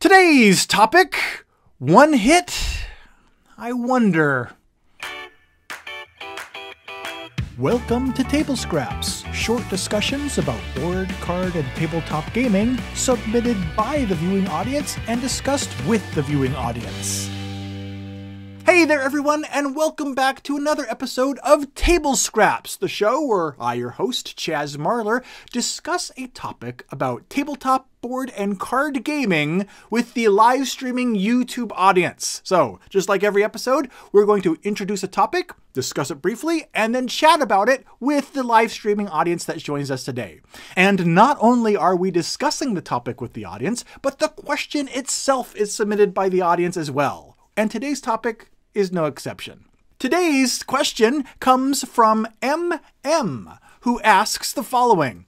Today's topic, one hit, I wonder. Welcome to TABLEscraps, short discussions about board, card, and tabletop gaming, submitted by the viewing audience and discussed with the viewing audience. Hey there everyone, and welcome back to another episode of TABLEscraps, the show where I, your host, Chaz Marler, discuss a topic about tabletop, board, and card gaming with the live streaming YouTube audience. So, just like every episode, we're going to introduce a topic, discuss it briefly, and then chat about it with the live streaming audience that joins us today. And not only are we discussing the topic with the audience, but the question itself is submitted by the audience as well. And today's topic is no exception. Today's question comes from MM, who asks the following.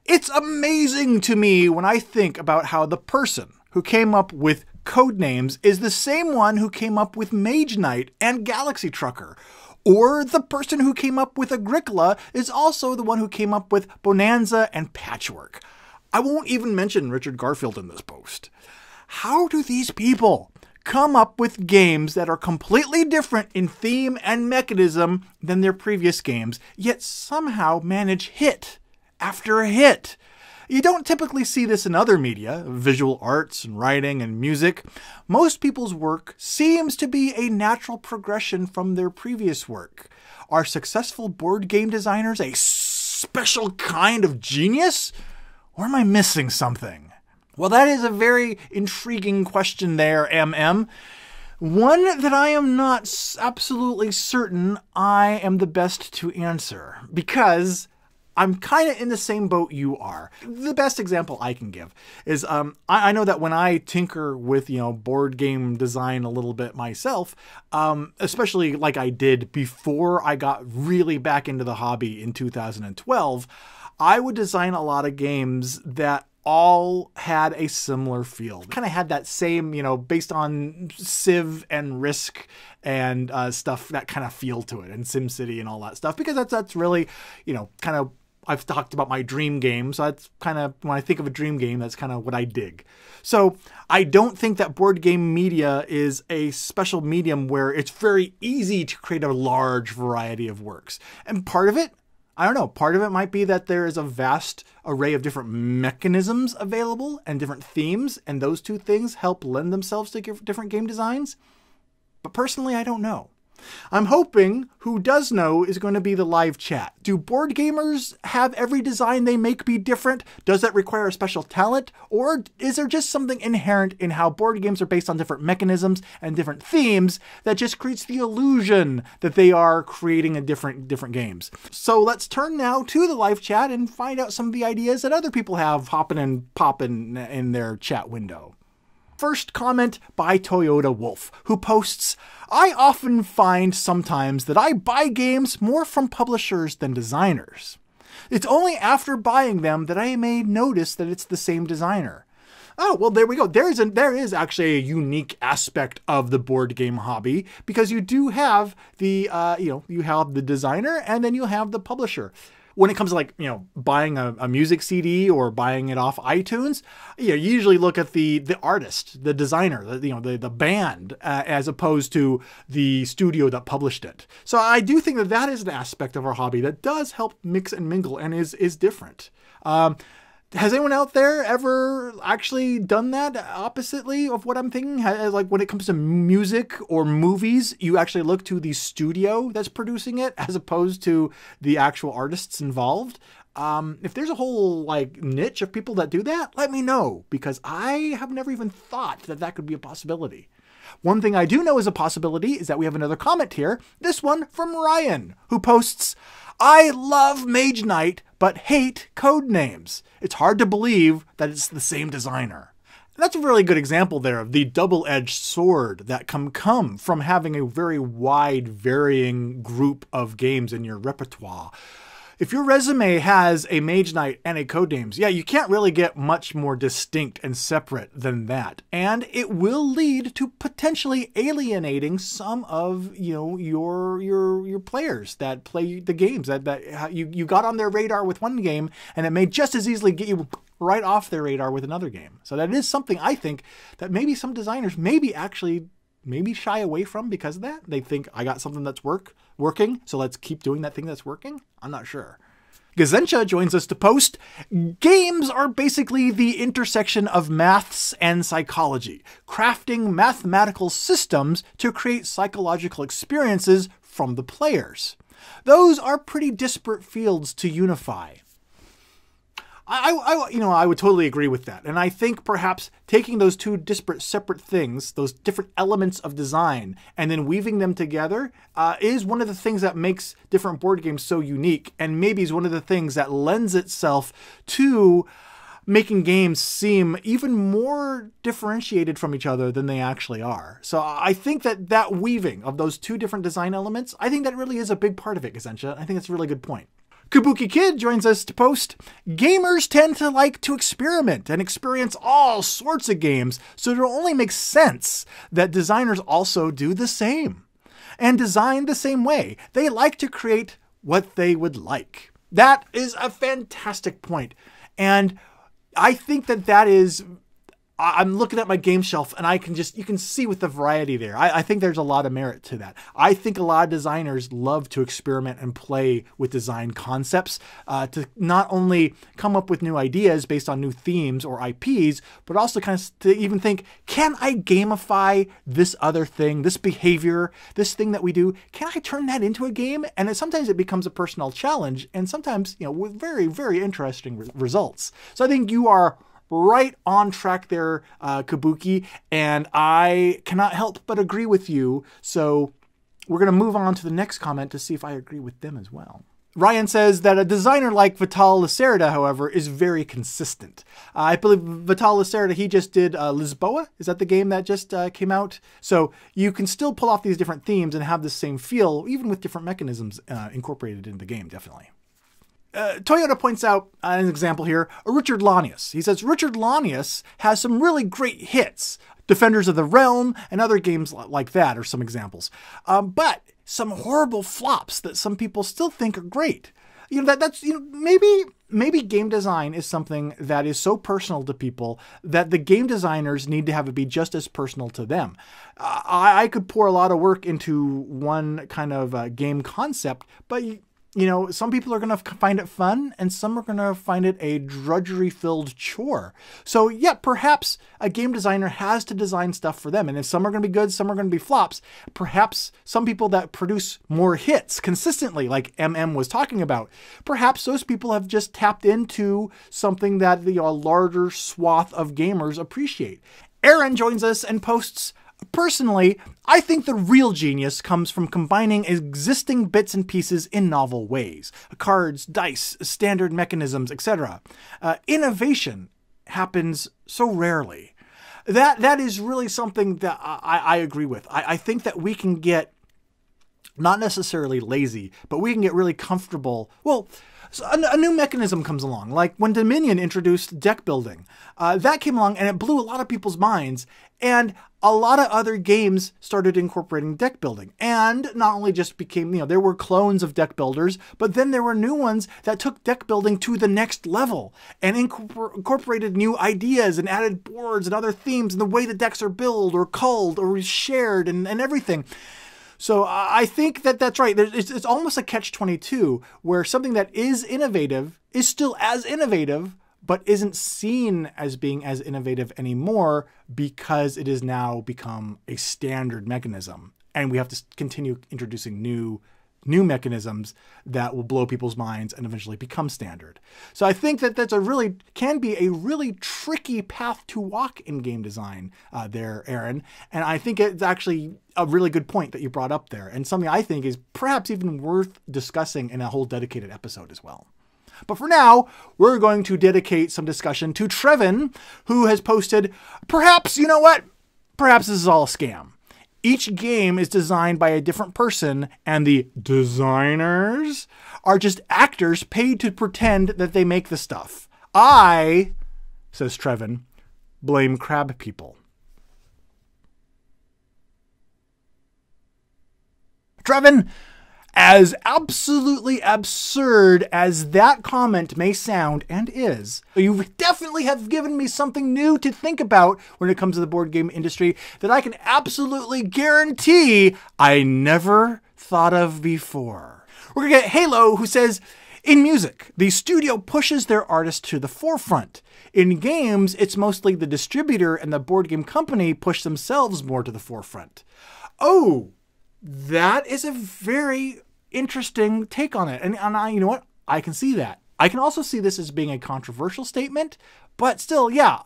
It's amazing to me when I think about how the person who came up with Codenames is the same one who came up with Mage Knight and Galaxy Trucker. Or the person who came up with Agricola is also the one who came up with Bonanza and Patchwork. I won't even mention Richard Garfield in this post. How do these people come up with games that are completely different in theme and mechanism than their previous games, yet somehow manage hit after hit? You don't typically see this in other media, visual arts and writing and music. Most people's work seems to be a natural progression from their previous work. Are successful board game designers a special kind of genius? Or am I missing something? Well, that is a very intriguing question there, MM. One that I am not absolutely certain I am the best to answer, because I'm kind of in the same boat you are. The best example I can give is I know that when I tinker with, board game design a little bit myself, especially like I did before I got really back into the hobby in 2012, I would design a lot of games that all had a similar feel. Kind of had that same, based on Civ and Risk and stuff, that kind of feel to it, and SimCity and all that stuff, because that's really, kind of, I've talked about my dream game, so that's kind of, when I think of a dream game, that's kind of what I dig. So I don't think that board game media is a special medium where it's very easy to create a large variety of works. And part of it, I don't know, part of it might be that there is a vast array of different mechanisms available and different themes, and those two things help lend themselves to different game designs. But personally, I don't know. I'm hoping who does know is going to be the live chat. Do board gamers have every design they make be different? Does that require a special talent? Or is there just something inherent in how board games are based on different mechanisms and different themes that just creates the illusion that they are creating a different games? So let's turn now to the live chat and find out some of the ideas that other people have hopping and popping in their chat window. First comment by Toyota Wolf, who posts, I often find sometimes that I buy games more from publishers than designers. It's only after buying them that I may notice that it's the same designer. Oh, well, there we go. There is actually a unique aspect of the board game hobby, because you do have the, you have the designer and then you have the publisher. When it comes to buying a music CD or buying it off iTunes, you usually look at the artist, the designer, the band, as opposed to the studio that published it. So I do think that is an aspect of our hobby that does help mix and mingle and is different. Has anyone out there ever actually done that oppositely of what I'm thinking? Like when it comes to music or movies, you actually look to the studio that's producing it as opposed to the actual artists involved. If there's a whole niche of people that do that, let me know, because I have never even thought that could be a possibility. One thing I do know is a possibility is that we have another comment here, this one from Ryan, who posts, I love Mage Knight, but hate Codenames. It's hard to believe that it's the same designer. That's a really good example there of the double-edged sword that can come from having a very wide, varying group of games in your repertoire. If your resume has a Mage Knight and a Codenames, yeah, you can't really get much more distinct and separate than that. And it will lead to potentially alienating some of, your players that play the games that you got on their radar with one game, and it may just as easily get you right off their radar with another game. So that is something I think that maybe some designers maybe shy away from because of that. They think, I got something that's working, so let's keep doing that thing that's working. I'm not sure. Gazencha joins us to post, games are basically the intersection of maths and psychology, crafting mathematical systems to create psychological experiences from the players. Those are pretty disparate fields to unify. I would totally agree with that. And I think perhaps taking those two disparate, separate things, those different elements of design, and then weaving them together is one of the things that makes different board games so unique, and maybe is one of the things that lends itself to making games seem even more differentiated from each other than they actually are. So I think that weaving of those two different design elements, I think that really is a big part of it, Gazencha. I think that's a really good point. Kabuki Kid joins us to post, gamers tend to like to experiment and experience all sorts of games, so it only makes sense that designers also do the same and design the same way. They like to create what they would like. That is a fantastic point. And I think that is, I'm looking at my game shelf and you can see with the variety there. I think there's a lot of merit to that. I think a lot of designers love to experiment and play with design concepts to not only come up with new ideas based on new themes or IPs, but also kind of to even think, can I gamify this other thing, this behavior, this thing that we do? Can I turn that into a game? And sometimes it becomes a personal challenge, and sometimes, with very, very interesting results. So I think you are right on track there, Kabuki, and I cannot help but agree with you. So we're going to move on to the next comment to see if I agree with them as well. Ryan says that a designer like Vital Lacerda, however, is very consistent. I believe Vital Lacerda, he just did Lisboa. Is that the game that just came out? So you can still pull off these different themes and have the same feel, even with different mechanisms incorporated in the game, definitely. Toyota points out an example here, Richard Lanius. He says, Richard Lanius has some really great hits. Defenders of the Realm and other games like that are some examples. But some horrible flops that some people still think are great. Maybe game design is something that is so personal to people that the game designers need to have it be just as personal to them. I could pour a lot of work into one kind of game concept, but some people are going to find it fun and some are going to find it a drudgery-filled chore. So yeah, perhaps a game designer has to design stuff for them. And if some are going to be good, some are going to be flops. Perhaps some people that produce more hits consistently, like MM was talking about, perhaps those people have just tapped into something that a larger swath of gamers appreciate. Aaron joins us and posts, personally, I think the real genius comes from combining existing bits and pieces in novel ways. Cards, dice, standard mechanisms, etc. Innovation happens so rarely. That is really something that I agree with. I think that we can get not necessarily lazy, but we can get really comfortable. Well, so a new mechanism comes along, like when Dominion introduced deck building. That came along and it blew a lot of people's minds, and a lot of other games started incorporating deck building. And not only just became, there were clones of deck builders, but then there were new ones that took deck building to the next level and incorporated new ideas and added boards and other themes and the way the decks are built or culled or shared and everything. So I think that's right. It's almost a catch-22 where something that is innovative is still as innovative, but isn't seen as being as innovative anymore because it has now become a standard mechanism. And we have to continue introducing new mechanisms that will blow people's minds and eventually become standard. So I think that's can be a really tricky path to walk in game design there, Aaron. And I think it's actually a really good point that you brought up there, and something I think is perhaps even worth discussing in a whole dedicated episode as well. But for now, we're going to dedicate some discussion to Trevon, who has posted, perhaps, perhaps this is all a scam. Each game is designed by a different person, and the designers are just actors paid to pretend that they make the stuff. I, says Trevon, blame crab people. Trevon, as absolutely absurd as that comment may sound, and is, you definitely have given me something new to think about when it comes to the board game industry that I can absolutely guarantee I never thought of before. We're gonna get Halo, who says, in music, the studio pushes their artist to the forefront. In games, it's mostly the distributor and the board game company push themselves more to the forefront. Oh, that is a very interesting take on it. And I, you know what? I can see that. I can also see this as being a controversial statement, but still, yeah.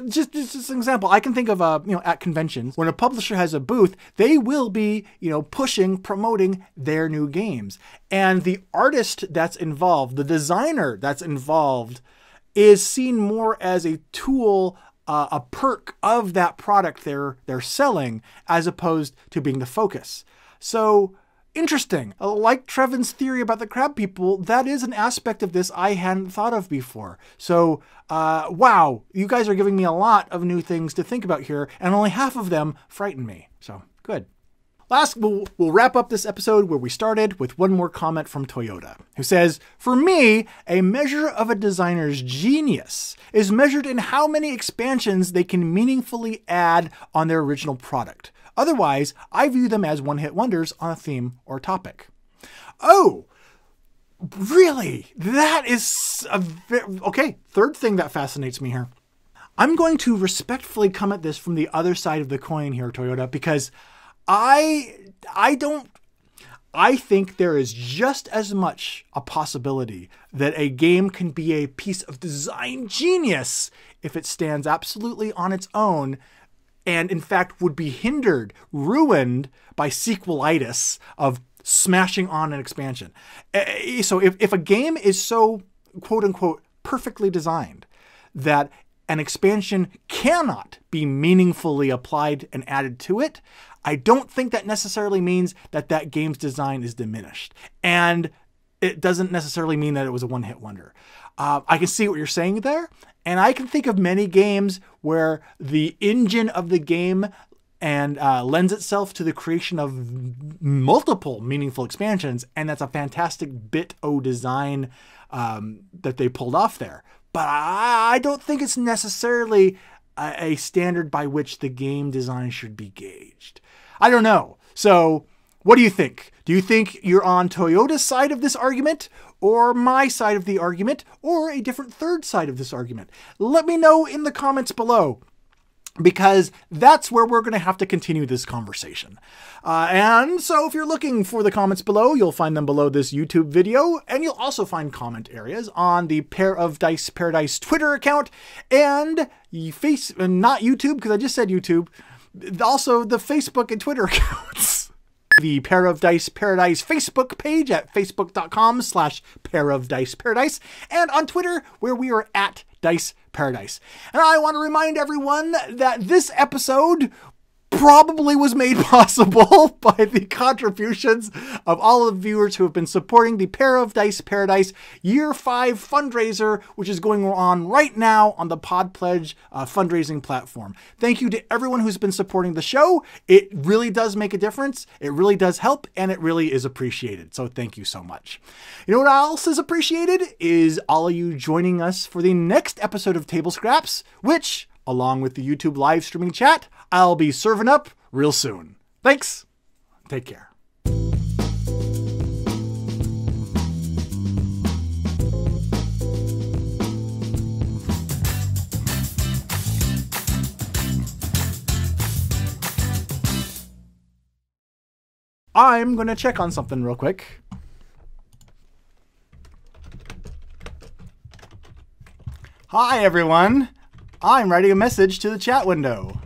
Just an example, I can think of, at conventions, when a publisher has a booth, they will be, pushing, promoting their new games. And the artist that's involved, the designer that's involved, is seen more as a tool, a perk of that product they're selling, as opposed to being the focus. So, interesting. Like Trevon's theory about the crab people, that is an aspect of this I hadn't thought of before. So, wow, you guys are giving me a lot of new things to think about here, and only half of them frighten me. So, good. Last, we'll wrap up this episode where we started with one more comment from Toyota, who says, for me, a measure of a designer's genius is measured in how many expansions they can meaningfully add on their original product. Otherwise, I view them as one-hit wonders on a theme or topic. Oh, really? That is okay. Third thing that fascinates me here. I'm going to respectfully come at this from the other side of the coin here, Toyota, because I think there is just as much a possibility that a game can be a piece of design genius if it stands absolutely on its own, and in fact would be hindered, ruined by sequelitis of smashing on an expansion. So if a game is so, quote unquote, perfectly designed that an expansion cannot be meaningfully applied and added to it, I don't think that necessarily means that that game's design is diminished. And it doesn't necessarily mean that it was a one-hit wonder. I can see what you're saying there. And I can think of many games where the engine of the game and lends itself to the creation of multiple meaningful expansions. And that's a fantastic bit of design that they pulled off there. But I don't think it's necessarily a standard by which the game design should be gauged. I don't know. So what do you think? Do you think you're on Toyota's side of this argument, or my side of the argument, or a different third side of this argument? Let me know in the comments below, because that's where we're going to have to continue this conversation. And so if you're looking for the comments below, you'll find them below this YouTube video, and you'll also find comment areas on the Pair of Dice Paradise Twitter account, and not YouTube, because I just said YouTube, also the Facebook and Twitter accounts. The Pair of Dice Paradise Facebook page at facebook.com/pairofdiceparadise, and on Twitter, where we are at Dice Paradise. And I want to remind everyone that this episode probably was made possible by the contributions of all of the viewers who have been supporting the Pair of Dice Paradise Year 5 fundraiser, which is going on right now on the Pod Pledge fundraising platform. Thank you to everyone who's been supporting the show. It really does make a difference. It really does help, and it really is appreciated. So thank you so much. You know what else is appreciated? Is all of you joining us for the next episode of Table Scraps, which, along with the YouTube live streaming chat, I'll be serving up real soon. Thanks. Take care. I'm going to check on something real quick. Hi, everyone. I'm writing a message to the chat window.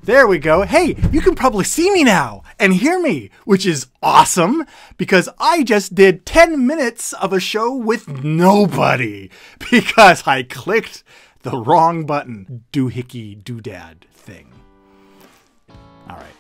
There we go. Hey, you can probably see me now and hear me, which is awesome because I just did 10 minutes of a show with nobody because I clicked the wrong button. Doohickey doodad thing. All right.